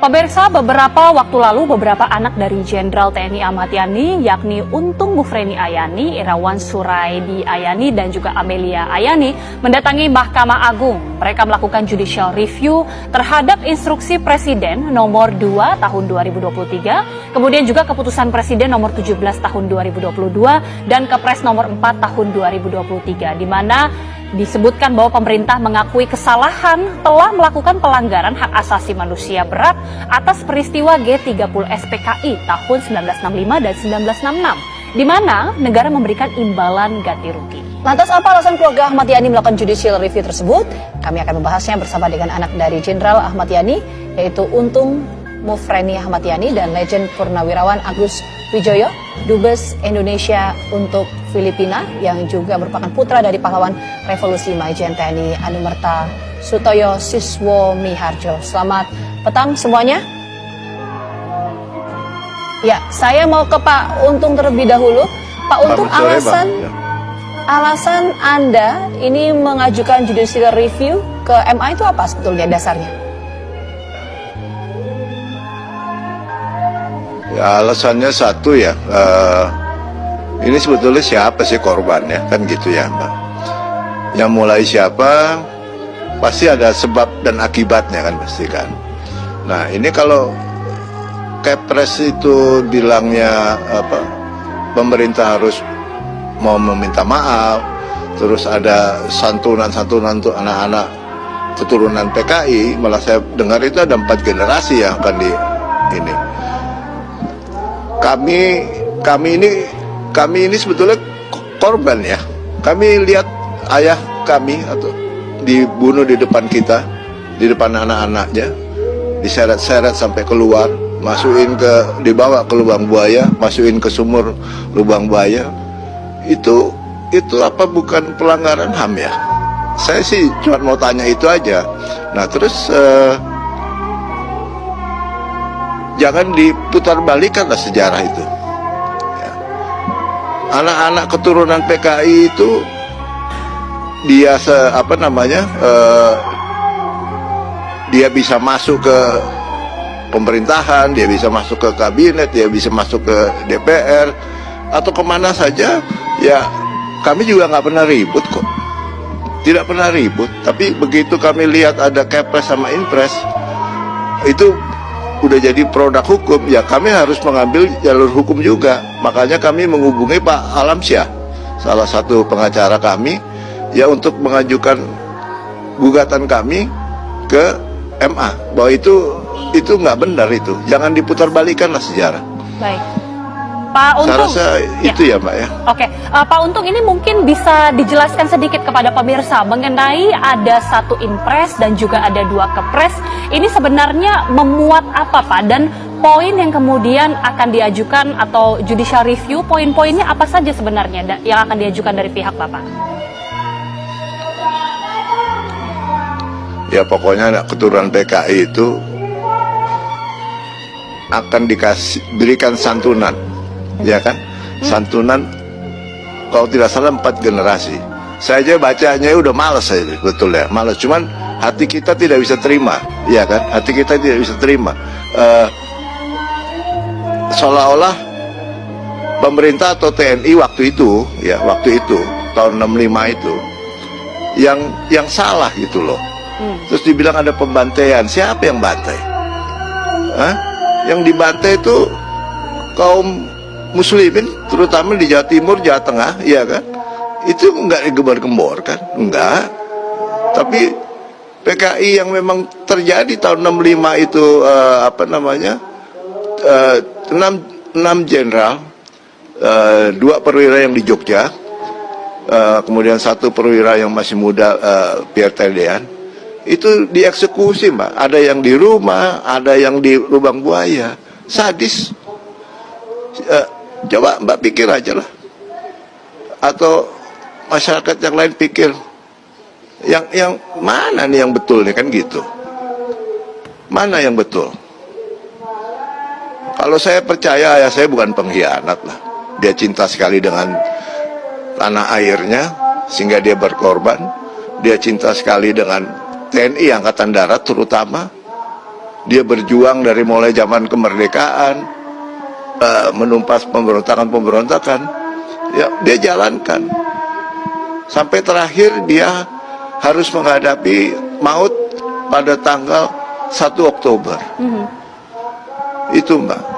Pemirsa, beberapa waktu lalu beberapa anak dari Jenderal TNI Ahmad Yani, yakni Untung Mufreni Ayani, Irawan Suraidi Ayani, dan juga Amelia Ayani, mendatangi Mahkamah Agung. Mereka melakukan judicial review terhadap instruksi Presiden nomor 2 tahun 2023, kemudian juga keputusan Presiden nomor 17 tahun 2022, dan Kepres nomor 4 tahun 2023, di mana disebutkan bahwa pemerintah mengakui kesalahan telah melakukan pelanggaran hak asasi manusia berat atas peristiwa G30 SPKI tahun 1965 dan 1966, di mana negara memberikan imbalan ganti rugi. Lantas apa alasan keluarga Ahmad Yani melakukan judicial review tersebut? Kami akan membahasnya bersama dengan anak dari Jenderal Ahmad Yani, yaitu Untung Mufreni Ahmad Yani dan Legend Purnawirawan Agus Wijoyo, Dubes Indonesia untuk Filipina, yang juga merupakan putra dari pahlawan Revolusi Majen TNI Anumerta Sutoyo Siswo Miharjo. Selamat petang semuanya. Ya, saya mau ke Pak Untung terlebih dahulu. Pak Untung, alasan Anda ini mengajukan judicial review ke MA itu apa sebetulnya dasarnya? Ya, alasannya satu ya, ini sebetulnya siapa sih korbannya, kan gitu ya Mbak. Yang mulai siapa, pasti ada sebab dan akibatnya kan pasti kan. Nah ini kalau Kepres itu bilangnya pemerintah harus mau meminta maaf, terus ada santunan-santunan untuk anak-anak keturunan PKI, malah saya dengar itu ada 4 generasi yang akan ini. Kami ini sebetulnya korban ya. Kami lihat ayah kami atau dibunuh di depan kita, di depan anak-anaknya, diseret-seret sampai keluar, dibawa ke lubang buaya, masukin ke sumur lubang buaya. Itu apa bukan pelanggaran HAM ya? Saya sih cuma mau tanya itu aja. Nah terus jangan diputar balikanlah sejarah itu. Ya. Anak-anak keturunan PKI itu dia dia bisa masuk ke pemerintahan, dia bisa masuk ke kabinet, dia bisa masuk ke DPR atau kemana saja. Ya kami juga nggak pernah ribut kok, tidak pernah ribut. Tapi begitu kami lihat ada Kepres sama Inpres, itu udah jadi produk hukum, ya kami harus mengambil jalur hukum juga. Makanya kami menghubungi Pak Alamsyah, salah satu pengacara kami, ya untuk mengajukan gugatan kami ke MA bahwa itu nggak benar, itu jangan diputar balikan lah sejarah. Baik, Pak Untung. Saya rasa itu ya Mbak ya. Oke, Pak Untung, ini mungkin bisa dijelaskan sedikit kepada pemirsa mengenai ada 1 Inpres dan juga ada 2 Kepres. Ini sebenarnya memuat apa Pak? Dan poin yang kemudian akan diajukan atau judicial review, poin-poinnya apa saja sebenarnya yang akan diajukan dari pihak Bapak? Ya pokoknya anak keturunan PKI itu akan berikan santunan, ya kan? Santunan kalau tidak salah 4 generasi. Saya aja bacanya udah males saya, betul ya, males. Cuman hati kita tidak bisa terima, ya kan? Hati kita tidak bisa terima. Seolah-olah pemerintah atau TNI waktu itu tahun 65 itu yang salah gitu loh. Terus dibilang ada pembantaian. Siapa yang bantai? Yang dibantai itu kaum muslimin, terutama di Jawa Timur, Jawa Tengah, ya kan? Itu enggak digembar-gembor kan? Enggak. Tapi PKI yang memang terjadi tahun 65 itu 6 jenderal, 2 perwira yang di Jogja, kemudian 1 perwira yang masih muda, Pierre Tendean, itu dieksekusi Mbak. Ada yang di rumah, ada yang di lubang buaya. Sadis. Coba Mbak pikir aja lah, atau masyarakat yang lain pikir, yang mana nih yang betul nih, kan gitu. Mana yang betul? Kalau saya percaya, ya saya bukan pengkhianat lah. Dia cinta sekali dengan tanah airnya sehingga dia berkorban. Dia cinta sekali dengan TNI Angkatan Darat terutama. Dia berjuang dari mulai zaman kemerdekaan, menumpas pemberontakan-pemberontakan, ya dia jalankan. Sampai terakhir dia harus menghadapi maut pada tanggal 1 Oktober. Itu Mbak.